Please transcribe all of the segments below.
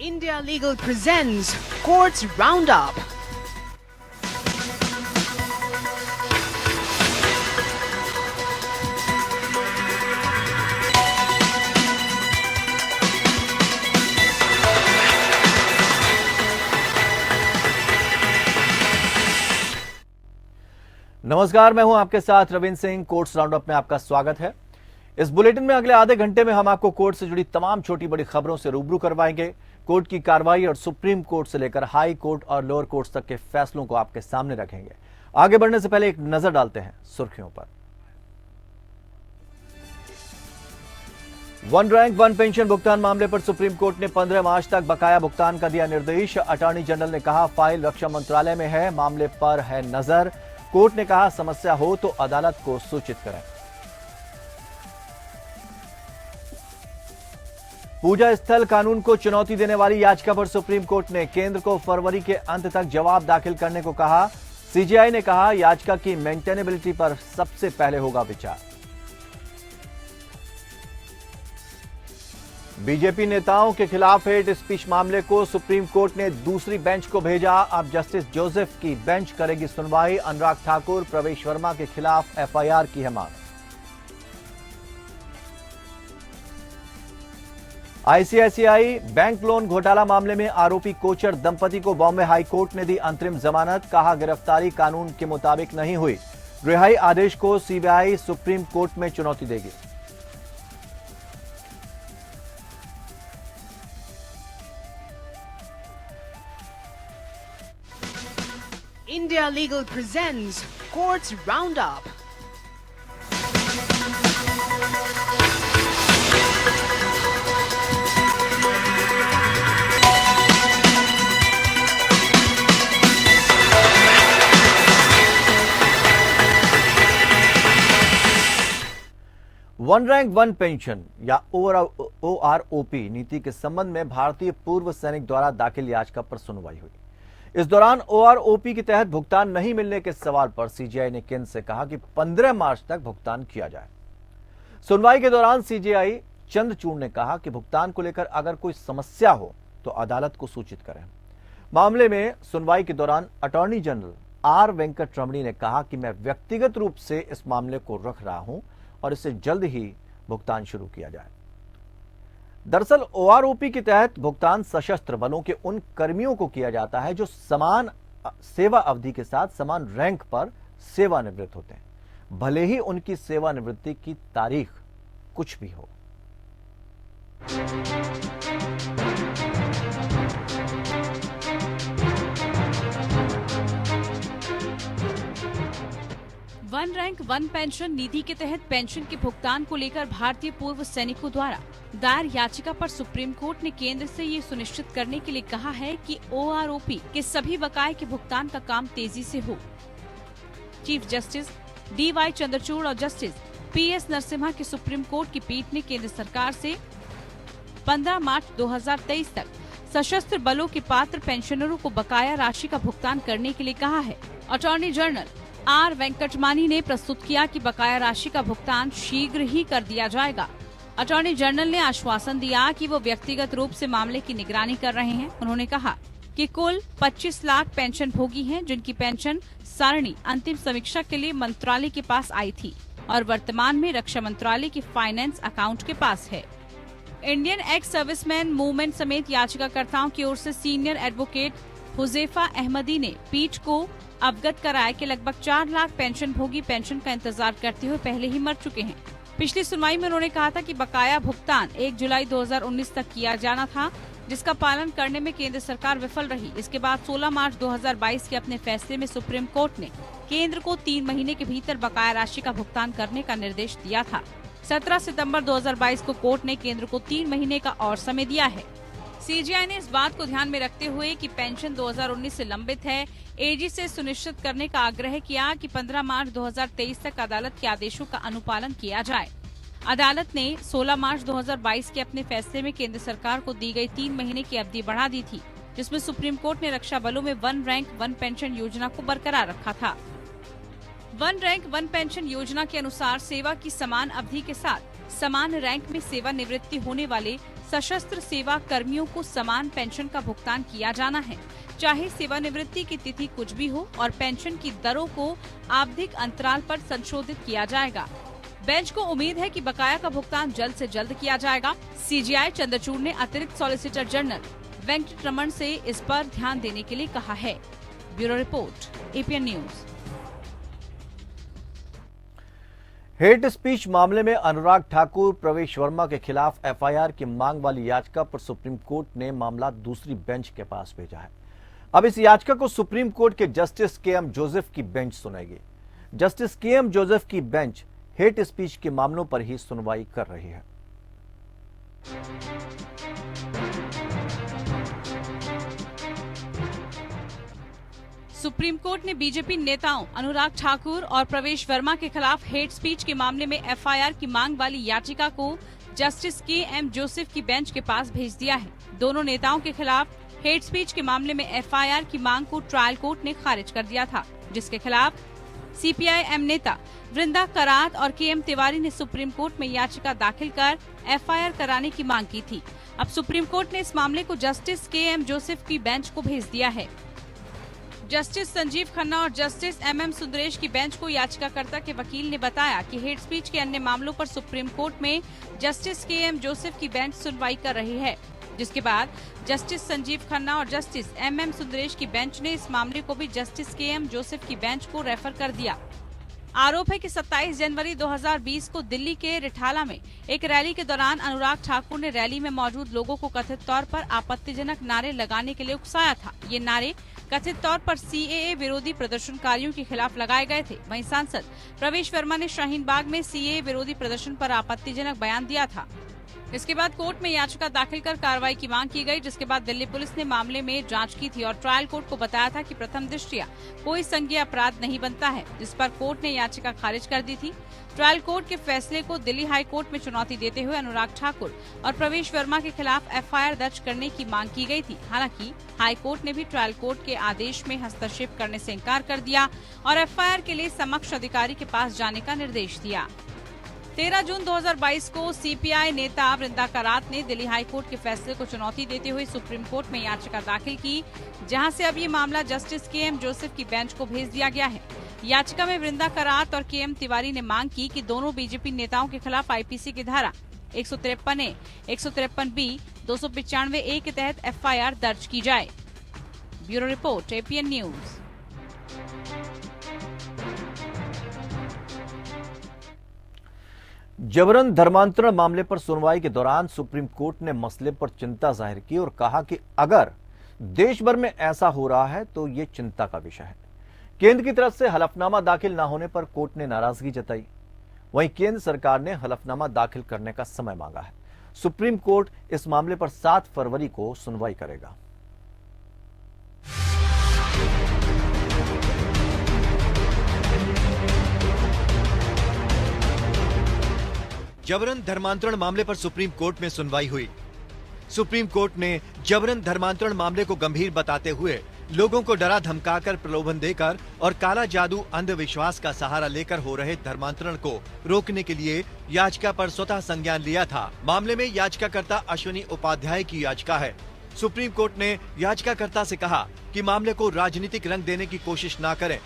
India Legal presents Courts Roundup. नमस्कार, मैं हूं आपके साथ रविंद्र सिंह। कोर्ट्स राउंडअप में आपका स्वागत है। इस बुलेटिन में अगले आधे घंटे में हम आपको कोर्ट से जुड़ी तमाम छोटी बड़ी खबरों से रूबरू करवाएंगे। कोर्ट की कार्रवाई और सुप्रीम कोर्ट से लेकर हाई कोर्ट और लोअर कोर्ट तक के फैसलों को आपके सामने रखेंगे। आगे बढ़ने से पहले एक नजर डालते हैं सुर्खियों पर। वन रैंक वन पेंशन भुगतान मामले पर सुप्रीम कोर्ट ने 15 मार्च तक बकाया भुगतान का दिया निर्देश। अटॉर्नी जनरल ने कहा, फाइल रक्षा मंत्रालय में है, मामले पर है नजर। कोर्ट ने कहा, समस्या हो तो अदालत को सूचित करें। पूजा स्थल कानून को चुनौती देने वाली याचिका पर सुप्रीम कोर्ट ने केंद्र को फरवरी के अंत तक जवाब दाखिल करने को कहा। सीजेआई ने कहा, याचिका की मेंटेनेबिलिटी पर सबसे पहले होगा विचार। बीजेपी नेताओं के खिलाफ हेट स्पीच मामले को सुप्रीम कोर्ट ने दूसरी बेंच को भेजा। अब जस्टिस जोसेफ की बेंच करेगी सुनवाई। अनुराग ठाकुर, प्रवेश वर्मा के खिलाफ एफआईआर की है मांग। आईसीआईसीआई बैंक लोन घोटाला मामले में आरोपी कोचर दंपति को बॉम्बे हाई कोर्ट ने दी अंतरिम जमानत। कहा, गिरफ्तारी कानून के मुताबिक नहीं हुई। रिहाई आदेश को सीबीआई सुप्रीम कोर्ट में चुनौती देगी। India Legal presents Courts Roundup. One rank one pension या ओआरओपी नीति के संबंध में भारतीय पूर्व सैनिक द्वारा दाखिल याचिका पर सुनवाई हुई। इस दौरान ओआरओपी के तहत भुगतान नहीं मिलने के सवाल पर सीजेआई ने केंद्र से कहा कि 15 मार्च तक भुगतान किया जाए। सुनवाई के दौरान सीजेआई चंद्रचूड़ ने कहा कि भुगतान को लेकर अगर कोई समस्या हो तो अदालत को सूचित करें। मामले में सुनवाई के दौरान अटॉर्नी जनरल आर वेंकट रमणी ने कहा कि मैं व्यक्तिगत रूप से इस मामले को रख रहा हूं और इससे जल्द ही भुगतान शुरू किया जाए। दरअसल ओआरओपी के तहत भुगतान सशस्त्र बलों के उन कर्मियों को किया जाता है जो समान सेवा अवधि के साथ समान रैंक पर सेवानिवृत्त होते हैं, भले ही उनकी सेवानिवृत्ति की तारीख कुछ भी हो। वन रैंक वन पेंशन निधि के तहत पेंशन के भुगतान को लेकर भारतीय पूर्व सैनिकों द्वारा दायर याचिका पर सुप्रीम कोर्ट ने केंद्र से ये सुनिश्चित करने के लिए कहा है कि ओआरओपी के सभी बकाये के भुगतान का काम तेजी से हो। चीफ जस्टिस डीवाई चंद्रचूड़ और जस्टिस पीएस नरसिम्हा की सुप्रीम कोर्ट की पीठ ने केंद्र सरकार से 15 मार्च 2023 तक सशस्त्र बलों के पात्र पेंशनरों को बकाया राशि का भुगतान करने के लिए कहा है। अटॉर्नी जनरल आर वेंकटरमणी ने प्रस्तुत किया कि बकाया राशि का भुगतान शीघ्र ही कर दिया जाएगा। अटॉर्नी जनरल ने आश्वासन दिया कि वो व्यक्तिगत रूप से मामले की निगरानी कर रहे हैं। उन्होंने कहा कि कुल 25 लाख पेंशन भोगी हैं जिनकी पेंशन सारणी अंतिम समीक्षा के लिए मंत्रालय के पास आई थी और वर्तमान में रक्षा मंत्रालय के फाइनेंस अकाउंट के पास है। इंडियन एक्स सर्विसमैन मूवमेंट समेत याचिकाकर्ताओं की ओर से सीनियर एडवोकेट हुजैफा अहमदी ने पीठ को अवगत कराया कि लगभग 4 लाख पेंशन भोगी पेंशन का इंतजार करते हुए पहले ही मर चुके हैं। पिछली सुनवाई में उन्होंने कहा था कि बकाया भुगतान 1 जुलाई 2019 तक किया जाना था, जिसका पालन करने में केंद्र सरकार विफल रही। इसके बाद 16 मार्च 2022 के अपने फैसले में सुप्रीम कोर्ट ने केंद्र को 3 महीने के भीतर बकाया राशि का भुगतान करने का निर्देश दिया था। 17 सितंबर 2022 को कोर्ट ने केंद्र को 3 महीने का और समय दिया है। सीजीआई ने इस बात को ध्यान में रखते हुए कि पेंशन 2019 से लंबित है, एजी से सुनिश्चित करने का आग्रह किया कि 15 मार्च 2023 तक अदालत के आदेशों का अनुपालन किया जाए। अदालत ने 16 मार्च 2022 के अपने फैसले में केंद्र सरकार को दी गई 3 महीने की अवधि बढ़ा दी थी, जिसमें सुप्रीम कोर्ट ने रक्षा बलों में वन रैंक वन पेंशन योजना को बरकरार रखा था। वन रैंक वन पेंशन योजना के अनुसार सेवा की समान अवधि के साथ समान रैंक में सेवानिवृत्ति होने वाले सशस्त्र सेवा कर्मियों को समान पेंशन का भुगतान किया जाना है, चाहे सेवानिवृत्ति की तिथि कुछ भी हो, और पेंशन की दरों को आवधिक अंतराल पर संशोधित किया जाएगा। बेंच को उम्मीद है कि बकाया का भुगतान जल्द से जल्द किया जाएगा। सीजीआई चंद्रचूड़ ने अतिरिक्त सॉलिसिटर जनरल वेंकटरमण से इस पर ध्यान देने के लिए कहा है। Bureau report, APN news. Hate speech मामले में अनुराग ठाकुर, प्रवेश वर्मा के खिलाफ एफआईआर की मांग वाली याचिका पर सुप्रीम कोर्ट ने मामला दूसरी बेंच के पास भेजा है। अब इस याचिका को सुप्रीम कोर्ट के जस्टिस के.एम. जोसेफ की बेंच सुनेगी। Justice K M. जोसेफ की बेंच हेट स्पीच के मामलों पर ही सुनवाई कर रही है। सुप्रीम कोर्ट ने बीजेपी नेताओं अनुराग ठाकुर और प्रवेश वर्मा के खिलाफ हेट स्पीच के मामले में एफआईआर की मांग वाली याचिका को जस्टिस के.एम. जोसेफ की बेंच के पास भेज दिया है। दोनों नेताओं के खिलाफ हेट स्पीच के मामले में एफआईआर की मांग को ट्रायल कोर्ट ने खारिज कर दिया था, जिसके खिलाफ सीपीआई-एम नेता वृंदा करात और के.एम. तिवारी ने सुप्रीम कोर्ट में याचिका दाखिल कर एफआईआर कराने की मांग की थी। अब सुप्रीम कोर्ट ने इस मामले को जस्टिस के.एम. जोसेफ की बेंच को भेज दिया है। जस्टिस संजीव खन्ना और जस्टिस एम.एम. सुंदरेश की बेंच को याचिकाकर्ता के वकील ने बताया कि हेट स्पीच के अन्य मामलों पर सुप्रीम कोर्ट में जस्टिस के.एम. जोसेफ की बेंच सुनवाई कर रही है, जिसके बाद जस्टिस संजीव खन्ना और जस्टिस एम.एम. सुंदरेश की बेंच ने इस मामले को भी जस्टिस के.एम. जोसेफ की बेंच को रेफर कर दिया। आरोप है कि 27 जनवरी 2020 को दिल्ली के रिठाला में एक रैली के दौरान अनुराग ठाकुर ने रैली में मौजूद लोगों को कथित तौर पर आपत्तिजनक नारे लगाने के लिए उकसाया था। ये नारे कथित तौर पर सीएए विरोधी प्रदर्शनकारियों के खिलाफ लगाए गए थे। वहीं सांसद प्रवेश वर्मा ने शाहीन बाग में सीएए विरोधी प्रदर्शन पर आपत्तिजनक बयान दिया था। इसके बाद कोर्ट में याचिका दाखिल कर कार्रवाई की मांग की गई, जिसके बाद दिल्ली पुलिस ने मामले में जांच की थी और ट्रायल कोर्ट को बताया था कि प्रथम दृष्टया कोई संज्ञेय अपराध नहीं बनता है, जिस पर कोर्ट ने याचिका खारिज कर दी थी। ट्रायल कोर्ट के फैसले को दिल्ली हाई कोर्ट में चुनौती देते हुए अनुराग ठाकुर और प्रवेश वर्मा के खिलाफ एफआईआर दर्ज करने की मांग की गई थी। हालांकि हाई कोर्ट ने भी ट्रायल कोर्ट के आदेश में हस्तक्षेप करने से इनकार कर दिया और एफआईआर के लिए समक्ष अधिकारी के पास जाने का निर्देश दिया। 13 जून 2022 को सीपीआई नेता वृंदा करात ने दिल्ली हाई कोर्ट के फैसले को चुनौती देते हुए सुप्रीम कोर्ट में याचिका दाखिल की, जहां से अब ये मामला जस्टिस के.एम. जोसेफ की बेंच को भेज दिया गया है। याचिका में वृंदा करात और के.एम. तिवारी ने मांग की कि दोनों बीजेपी नेताओं के खिलाफ आईपीसी की धारा 153A, 153B, 295A के तहत एफआईआर दर्ज की जाए। Bureau report, APN news. जबरन धर्मांतरण मामले पर सुनवाई के दौरान सुप्रीम कोर्ट ने मसले पर चिंता जाहिर की और कहा कि अगर देश भर में ऐसा हो रहा है तो ये चिंता का विषय है। केंद्र की तरफ से हलफनामा दाखिल न होने पर कोर्ट ने नाराजगी जताई। वहीं केंद्र सरकार ने हलफनामा दाखिल करने का समय मांगा है। सुप्रीम कोर्ट इस मामले पर 7 फरवरी को सुनवाई करेगा। जबरन धर्मांतरण मामले पर सुप्रीम कोर्ट में सुनवाई हुई। सुप्रीम कोर्ट ने जबरन धर्मांतरण मामले को गंभीर बताते हुए लोगों को डरा धमकाकर, प्रलोभन देकर और काला जादू, अंधविश्वास का सहारा लेकर हो रहे धर्मांतरण को रोकने के लिए याचिका पर स्वतः संज्ञान लिया था। मामले में याचिकाकर्ता अश्विनी उपाध्याय की याचिका है। सुप्रीम कोर्ट ने याचिकाकर्ता से कहा कि मामले को राजनीतिक रंग देने की कोशिश न करें।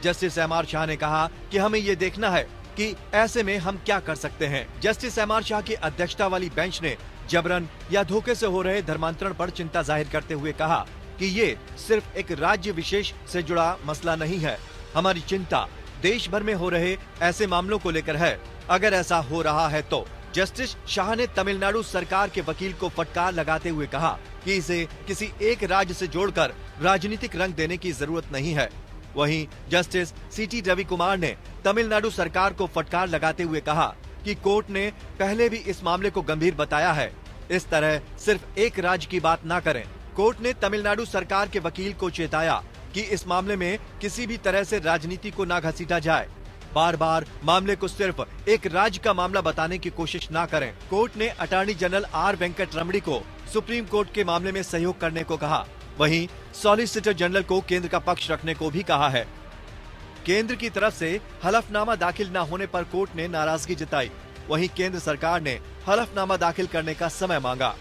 Justice MR. शाह ने कहा कि हमें ये देखना है कि ऐसे में हम क्या कर सकते हैं। Justice MR. शाह की अध्यक्षता वाली बेंच ने जबरन या धोखे से हो रहे धर्मांतरण पर चिंता जाहिर करते हुए कहा कि ये सिर्फ एक राज्य विशेष से जुड़ा मसला नहीं है। हमारी चिंता देश भर में हो रहे ऐसे मामलों को लेकर है। अगर ऐसा हो रहा है तो जस्टिस शाह ने तमिलनाडु सरकार के वकील को फटकार लगाते हुए कहा कि इसे किसी एक राज्य से जोड़कर राजनीतिक रंग देने की जरूरत नहीं है। वहीं जस्टिस सी.टी. रवि कुमार ने तमिलनाडु सरकार को फटकार लगाते हुए कहा कि कोर्ट ने पहले भी इस मामले को गंभीर बताया है। इस तरह सिर्फ एक राज्य की बात ना करें। कोर्ट ने तमिलनाडु सरकार के वकील को चेताया कि इस मामले में किसी भी तरह से राजनीति को ना घसीटा जाए। बार बार मामले को सिर्फ एक राज्य का मामला बताने की कोशिश ना करें। कोर्ट ने अटॉर्नी जनरल आर वेंकटरमणी को सुप्रीम कोर्ट के मामले में सहयोग करने को कहा। वहीं सॉलिसिटर जनरल को केंद्र का पक्ष रखने को भी कहा है। केंद्र की तरफ से हलफनामा दाखिल न होने पर कोर्ट ने नाराजगी जताई। वहीं केंद्र सरकार ने हलफनामा दाखिल करने का समय मांगा।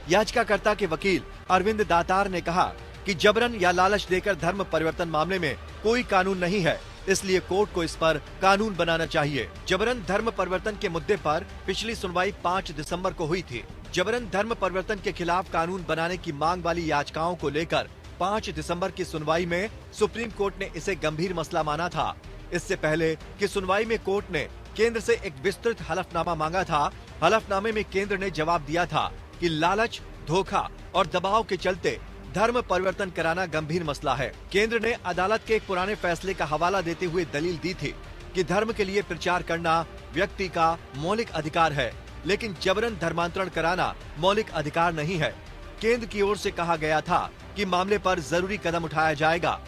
याचिकाकर्ता के वकील अरविंद दातार ने कहा कि जबरन या लालच देकर धर्म परिवर्तन मामले में कोई कानून नहीं है, इसलिए कोर्ट को इस पर कानून बनाना चाहिए। जबरन धर्म परिवर्तन के मुद्दे पर पिछली सुनवाई 5 दिसंबर को हुई थी। जबरन धर्म परिवर्तन के खिलाफ कानून बनाने की मांग वाली याचिकाओं को लेकर 5 दिसंबर की सुनवाई में सुप्रीम कोर्ट ने इसे गंभीर मसला माना था। इससे पहले की सुनवाई में कोर्ट ने केंद्र से एक विस्तृत हलफनामा मांगा था। हलफनामे में केंद्र ने जवाब दिया था कि लालच, धोखा और दबाव के चलते धर्म परिवर्तन कराना गंभीर मसला है। केंद्र ने अदालत के एक पुराने फैसले का हवाला देते हुए दलील दी थी कि धर्म के लिए प्रचार करना व्यक्ति का मौलिक अधिकार है, लेकिन जबरन धर्मांतरण कराना मौलिक अधिकार नहीं है। केंद्र की ओर से कहा गया था कि मामले पर जरूरी कदम उठाया जाएगा।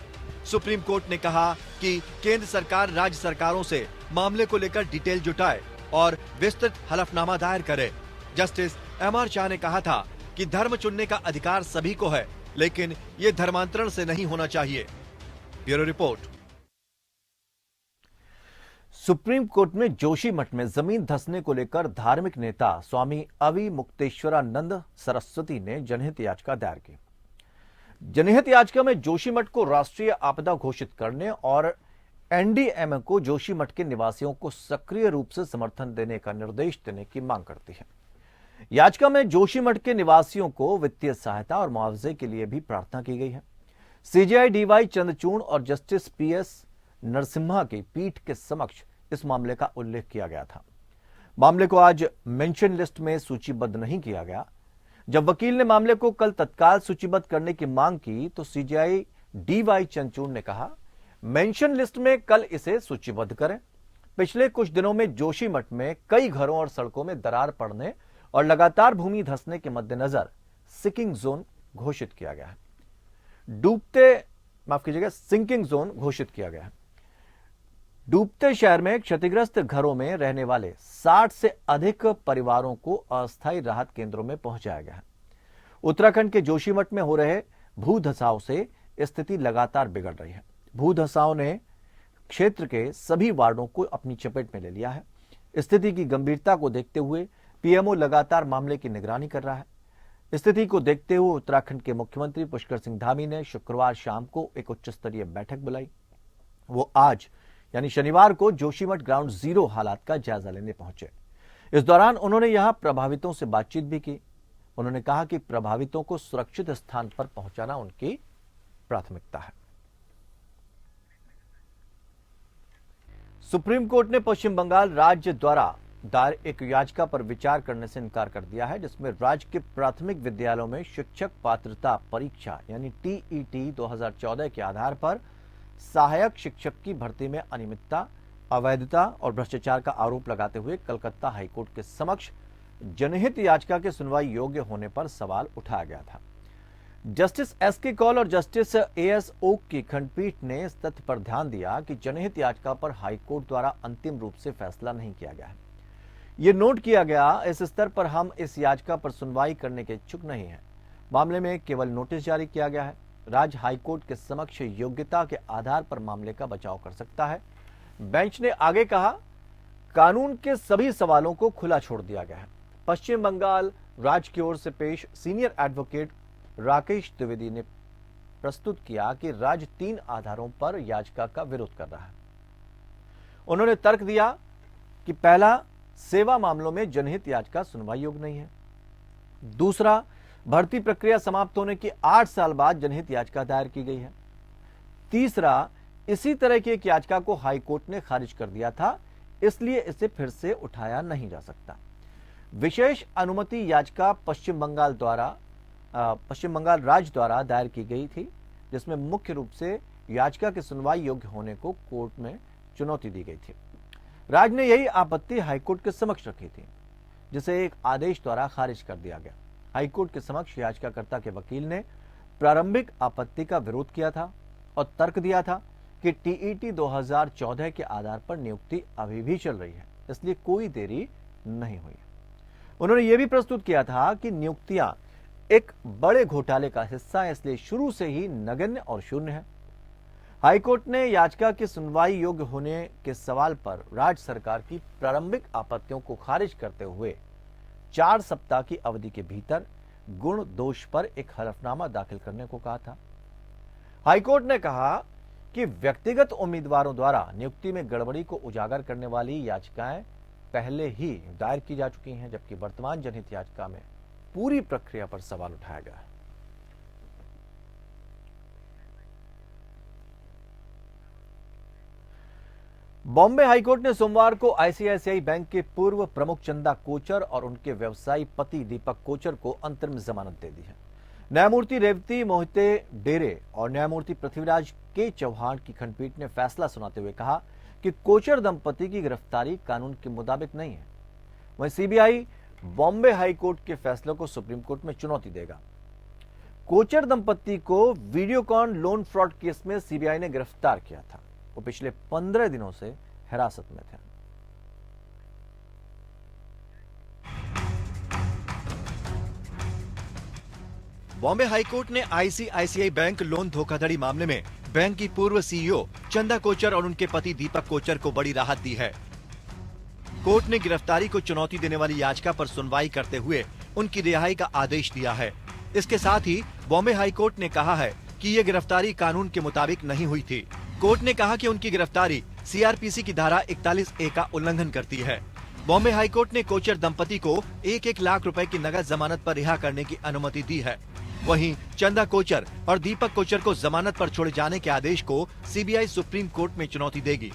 सुप्रीम कोर्ट ने कहा कि केंद्र सरकार राज्य सरकारों से मामले को लेकर डिटेल जुटाए और विस्तृत हलफनामा दायर करे। जस्टिस MR शाह ने कहा था कि धर्म चुनने का अधिकार सभी को है, लेकिन ये धर्मांतरण से नहीं होना चाहिए। Bureau report. सुप्रीम कोर्ट में जोशीमठ में जमीन धंसने को लेकर धार्मिक नेता स्वामी अवि मुक्तेश्वरानंद सरस्वती ने जनहित याचिका दायर की। जनहित याचिका में जोशीमठ को राष्ट्रीय आपदा घोषित करने और NDMA को जोशीमठ के निवासियों को सक्रिय रूप से समर्थन देने का निर्देश देने की मांग करती है। याचिका में जोशीमठ के निवासियों को वित्तीय सहायता और मुआवजे के लिए भी प्रार्थना की गई है। CJI DY चंद्रचूड़ और जस्टिस PS नरसिम्हा की पीठ के समक्ष इस मामले का उल्लेख किया गया था। मामले को आज मेंशन लिस्ट में सूचीबद्ध नहीं किया गया। जब वकील ने मामले को कल तत्काल सूचीबद्ध करने की मांग की तो CJI DY चंद्रचूड़ ने कहा, मेंशन लिस्ट में कल इसे सूचीबद्ध करें। पिछले कुछ दिनों में जोशीमठ में कई घरों और सड़कों में दरार पड़ने और लगातार भूमि धंसने के मद्देनजर सिंकिंग जोन घोषित किया गया है। सिंकिंग जोन घोषित किया गया है। डूबते शहर में क्षतिग्रस्त घरों में रहने वाले 60 से अधिक परिवारों को अस्थायी राहत केंद्रों में पहुंचाया गया है। उत्तराखंड के जोशीमठ में हो रहे भूधंसाव से स्थिति लगातार बिगड़ रही है। भूधंसाव ने क्षेत्र के सभी वार्डों को अपनी चपेट में ले लिया है। स्थिति की गंभीरता को देखते हुए PMO लगातार मामले की निगरानी कर रहा है। स्थिति को देखते हुए उत्तराखंड के मुख्यमंत्री पुष्कर सिंह धामी ने शुक्रवार शाम को एक उच्च स्तरीय बैठक बुलाई। वो आज यानी शनिवार को जोशीमठ ग्राउंड जीरो हालात का जायजा लेने पहुंचे। इस दौरान उन्होंने यहां प्रभावितों से बातचीत भी की। उन्होंने कहा कि प्रभावितों को सुरक्षित स्थान पर पहुंचाना उनकी प्राथमिकता है। सुप्रीम कोर्ट ने पश्चिम बंगाल राज्य द्वारा दायर एक याचिका पर विचार करने से इनकार कर दिया है, जिसमें राज्य के प्राथमिक विद्यालयों में शिक्षक पात्रता परीक्षा यानी TET 2014 के आधार पर सहायक शिक्षक की भर्ती में अनियमितता, अवैधता और भ्रष्टाचार का आरोप लगाते हुए कलकत्ता हाईकोर्ट के समक्ष जनहित याचिका के सुनवाई योग्य होने पर सवाल उठाया गया था। जस्टिस SK कौल और जस्टिस AS ओक की खंडपीठ ने इस तथ्य पर ध्यान दिया कि जनहित याचिका पर हाईकोर्ट द्वारा अंतिम रूप से फैसला नहीं किया गया है। ये नोट किया गया, इस स्तर पर हम इस याचिका पर सुनवाई करने के इच्छुक नहीं हैं। मामले में केवल नोटिस जारी किया गया है। राज्य हाईकोर्ट के समक्ष योग्यता के आधार पर मामले का बचाव कर सकता है। बेंच ने आगे कहा, कानून के सभी सवालों को खुला छोड़ दिया गया है। पश्चिम बंगाल राज्य की ओर से पेश सीनियर एडवोकेट राकेश द्विवेदी ने प्रस्तुत किया कि राज्य 3 आधारों पर याचिका का विरोध कर रहा है। उन्होंने तर्क दिया कि पहला, सेवा मामलों में जनहित याचिका सुनवाई योग्य नहीं है। दूसरा, भर्ती प्रक्रिया समाप्त होने के 8 साल बाद जनहित याचिका दायर की गई है। तीसरा, इसी तरह की एक याचिका को हाईकोर्ट ने खारिज कर दिया था, इसलिए इसे फिर से उठाया नहीं जा सकता। विशेष अनुमति याचिका पश्चिम बंगाल राज्य द्वारा दायर की गई थी, जिसमें मुख्य रूप से याचिका के सुनवाई योग्य होने को कोर्ट में चुनौती दी गई थी। राज्य ने यही आपत्ति हाईकोर्ट के समक्ष रखी थी, जिसे एक आदेश द्वारा खारिज कर दिया गया। हाईकोर्ट के समक्ष याचिकाकर्ता के वकील ने प्रारंभिक आपत्ति का विरोध किया था और तर्क दिया था कि TET 2014 के आधार पर नियुक्ति अभी भी चल रही है, इसलिए कोई देरी नहीं हुई। उन्होंने यह भी प्रस्तुत किया था कि नियुक्तियां एक बड़े घोटाले का हिस्सा है, इसलिए शुरू से ही नगण्य और शून्य है। हाईकोर्ट ने याचिका की सुनवाई योग्य होने के सवाल पर राज्य सरकार की प्रारंभिक आपत्तियों को खारिज करते हुए 4 सप्ताह की अवधि के भीतर गुण दोष पर एक हलफनामा दाखिल करने को कहा था। हाईकोर्ट ने कहा कि व्यक्तिगत उम्मीदवारों द्वारा नियुक्ति में गड़बड़ी को उजागर करने वाली याचिकाएं पहले ही दायर की जा चुकी हैं, जबकि वर्तमान जनहित याचिका में पूरी प्रक्रिया पर सवाल उठाया गया है। बॉम्बे हाईकोर्ट ने सोमवार को आईसीआईसीआई बैंक के पूर्व प्रमुख चंदा कोचर और उनके व्यवसायी पति दीपक कोचर को अंतरिम जमानत दे दी है। न्यायमूर्ति रेवती मोहिते डेरे और न्यायमूर्ति पृथ्वीराज के चौहान की खंडपीठ ने फैसला सुनाते हुए कहा कि कोचर दंपति की गिरफ्तारी कानून के मुताबिक नहीं है। वहीं सीबीआई बॉम्बे हाईकोर्ट के फैसले को सुप्रीम कोर्ट में चुनौती देगा। कोचर दंपति को वीडियोकॉन लोन फ्रॉड केस में सीबीआई ने गिरफ्तार किया था। वो पिछले 15 दिनों से हिरासत में थे। बॉम्बे हाईकोर्ट ने आईसीआईसीआई बैंक लोन धोखाधड़ी मामले में बैंक की पूर्व सीईओ चंदा कोचर और उनके पति दीपक कोचर को बड़ी राहत दी है। कोर्ट ने गिरफ्तारी को चुनौती देने वाली याचिका पर सुनवाई करते हुए उनकी रिहाई का आदेश दिया है। इसके साथ ही बॉम्बे हाईकोर्ट ने कहा है कि ये गिरफ्तारी कानून के मुताबिक नहीं हुई थी। कोर्ट ने कहा कि उनकी गिरफ्तारी सीआरपीसी की धारा 41A का उल्लंघन करती है। बॉम्बे हाईकोर्ट ने कोचर दंपति को 1-1 लाख रुपए की नगद जमानत पर रिहा करने की अनुमति दी है। वहीं चंदा कोचर और दीपक कोचर को जमानत पर छोड़े जाने के आदेश को सीबीआई सुप्रीम कोर्ट में चुनौती देगी।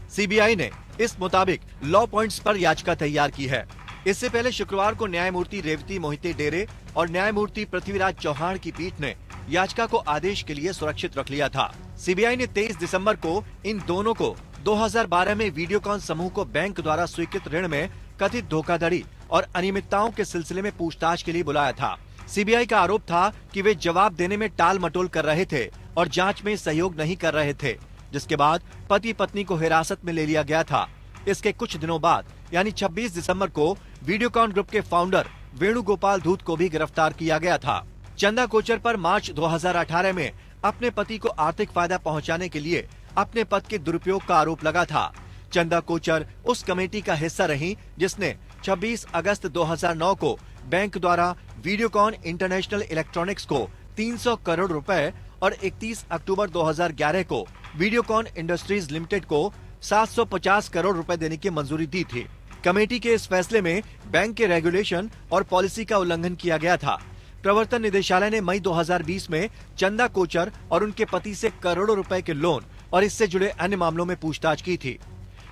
सीबीआई ने इस मुताबिक लॉ पॉइंट्स पर याचिका तैयार की है। इससे पहले शुक्रवार को न्यायमूर्ति रेवती मोहिते डेरे और न्यायमूर्ति पृथ्वीराज चौहान की पीठ ने याचिका को आदेश के लिए सुरक्षित रख लिया था। सीबीआई ने 23 दिसंबर को इन दोनों को 2012 में वीडियोकॉन समूह को बैंक द्वारा स्वीकृत ऋण में कथित धोखाधड़ी और अनियमितताओं के सिलसिले में पूछताछ के लिए बुलाया था। सीबीआई का आरोप था कि वे जवाब देने में टाल मटोल कर रहे थे और जांच में सहयोग नहीं कर रहे थे, जिसके बाद पति पत्नी को हिरासत में ले लिया गया था। इसके कुछ दिनों बाद यानी 26 दिसंबर को वीडियोकॉन ग्रुप के फाउंडर वेणुगोपाल धूत को भी गिरफ्तार किया गया था। चंदा कोचर पर मार्च 2018 में अपने पति को आर्थिक फायदा पहुंचाने के लिए अपने पद के दुरुपयोग का आरोप लगा था। चंदा कोचर उस कमेटी का हिस्सा रही जिसने 26 अगस्त 2009 को बैंक द्वारा वीडियोकॉन इंटरनेशनल इलेक्ट्रॉनिक्स को 300 करोड़ रुपए और 31 अक्टूबर 2011 को वीडियोकॉन इंडस्ट्रीज लिमिटेड को 750 करोड़ रुपए देने की मंजूरी दी थी। कमेटी के इस फैसले में बैंक के रेगुलेशन और पॉलिसी का उल्लंघन किया गया था। प्रवर्तन निदेशालय ने मई 2020 में चंदा कोचर और उनके पति से करोड़ों रुपए के लोन और इससे जुड़े अन्य मामलों में पूछताछ की थी।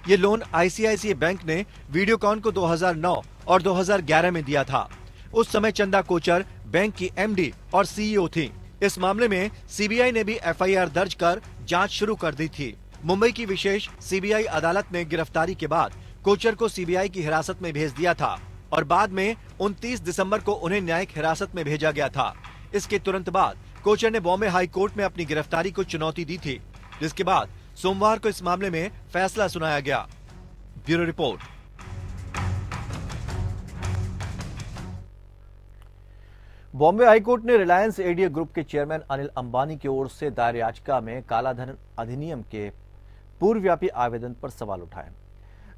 ये लोन आईसीआईसीआई बैंक ने वीडियोकॉन को 2009 और 2011 में दिया था। उस समय चंदा कोचर बैंक की एमडी और सीईओ थी। इस मामले में सीबीआई ने भी एफआईआर दर्ज कर जांच शुरू कर दी थी। मुंबई की विशेष सीबीआई अदालत ने गिरफ्तारी के बाद कोचर को सीबीआई की हिरासत में भेज दिया था और बाद में 29 दिसंबर को उन्हें न्यायिक हिरासत में भेजा गया था। इसके तुरंत बाद कोचर ने बॉम्बे हाई कोर्ट में अपनी गिरफ्तारी को चुनौती दी थी, जिसके बाद सोमवार को इस मामले में फैसला सुनाया गया। Bureau report. बॉम्बे हाईकोर्ट ने रिलायंस एडीए ग्रुप के चेयरमैन अनिल अंबानी की ओर से दायर याचिका में कालाधन अधिनियम के पूर्वव्यापी आवेदन पर सवाल उठाए।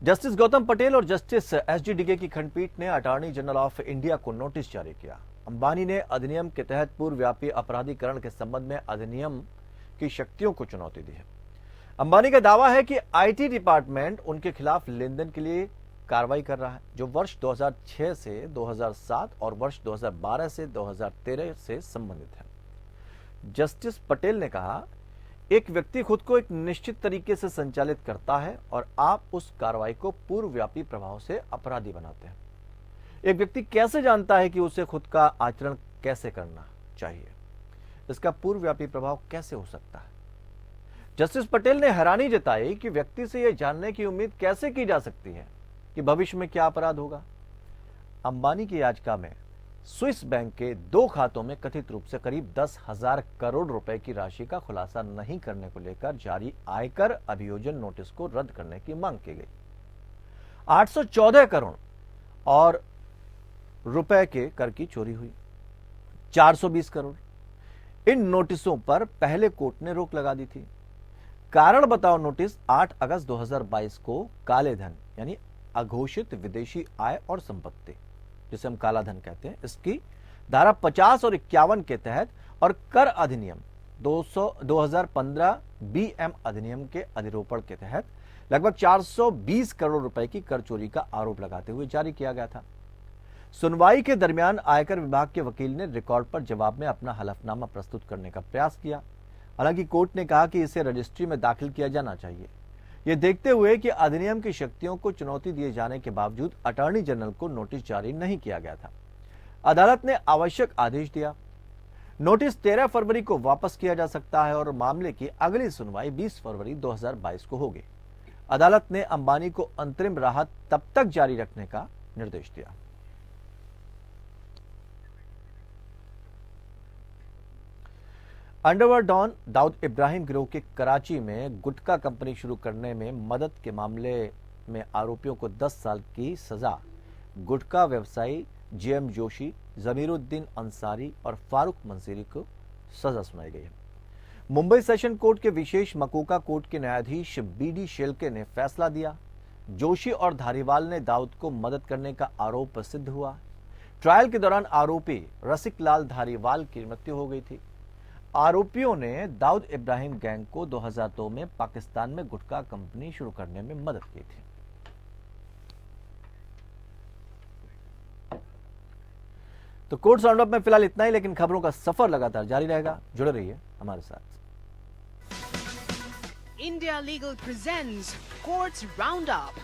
जस्टिस गौतम पटेल और जस्टिस एसडी डिगे की खंडपीठ ने अटॉर्नी जनरल ऑफ इंडिया को नोटिस जारी किया। अंबानी ने अधिनियम के तहत पूर्वव्यापी अपराधीकरण के संबंध में अधिनियम की शक्तियों को चुनौती दी है। अंबानी का दावा है कि आईटी डिपार्टमेंट उनके खिलाफ लेन देन के लिए कार्रवाई कर रहा है, जो वर्ष 2006 से 2007 और वर्ष 2012 से 2013 से संबंधित है। जस्टिस पटेल ने कहा, एक व्यक्ति खुद को एक निश्चित तरीके से संचालित करता है और आप उस कार्रवाई को पूर्वव्यापी प्रभाव से अपराधी बनाते हैं। एक व्यक्ति कैसे जानता है कि उसे खुद का आचरण कैसे करना चाहिए? इसका पूर्वव्यापी प्रभाव कैसे हो सकता है? जस्टिस पटेल ने हैरानी जताई कि व्यक्ति से यह जानने की उम्मीद कैसे की जा सकती है कि भविष्य में क्या अपराध होगा। अंबानी की याचिका में स्विस बैंक के 2 खातों में कथित रूप से करीब 10,000 करोड़ रुपए की राशि का खुलासा नहीं करने को लेकर जारी आयकर अभियोजन नोटिस को रद्द करने की मांग की गई। 814 करोड़ और रुपए के कर की चोरी हुई, 420 करोड़। इन नोटिसों पर पहले कोर्ट ने रोक लगा दी थी। कारण बताओ नोटिस 8 अगस्त 2022 को काले धन यानी अघोषित विदेशी आय और संपत्ति, जिसे हम काला धन कहते हैं, इसकी धारा 50 और 51 के तहत और कर अधिनियम 2015 बीएम अधिनियम के अधिरोपण के तहत लगभग 420 करोड़ रुपए की कर चोरी का आरोप लगाते हुए जारी किया गया था। सुनवाई के दरमियान आयकर विभाग के वकील ने रिकॉर्ड पर जवाब में अपना हलफनामा प्रस्तुत करने का प्रयास किया। हालांकि कोर्ट ने कहा कि इसे रजिस्ट्री में दाखिल किया जाना चाहिए, ये देखते हुए कि अधिनियम की शक्तियों को चुनौती दिए जाने के बावजूद अटॉर्नी जनरल को नोटिस जारी नहीं किया गया था। अदालत ने आवश्यक आदेश दिया। नोटिस 13 फरवरी को वापस किया जा सकता है और मामले की अगली सुनवाई 20 फरवरी 2022 को होगी। अदालत ने अंबानी को अंतरिम राहत तब तक जारी रखने का निर्देश दिया। अंडरवर्ल्ड डॉन दाऊद इब्राहिम गिरोह के कराची में गुटखा कंपनी शुरू करने में मदद के मामले में आरोपियों को 10 साल की सजा गुटखा व्यवसायी जेएम जोशी, जमीरुद्दीन अंसारी और फारूक मंसीरी को सजा सुनाई गई है। मुंबई सेशन कोर्ट के विशेष मकोका कोर्ट के न्यायाधीश बीडी शेलके ने फैसला दिया। जोशी और धारीवाल ने दाऊद को मदद करने का आरोप सिद्ध हुआ। ट्रायल के दौरान आरोपी रसिक लाल धारीवाल की मृत्यु हो गई थी। आरोपियों ने दाऊद इब्राहिम गैंग को 2002 में पाकिस्तान में गुटखा कंपनी शुरू करने में मदद की थी। तो कोर्ट राउंडअप में फिलहाल इतना ही, लेकिन खबरों का सफर लगातार जारी रहेगा। जुड़े रहिए हमारे साथ। India Legal presents Courts Roundup.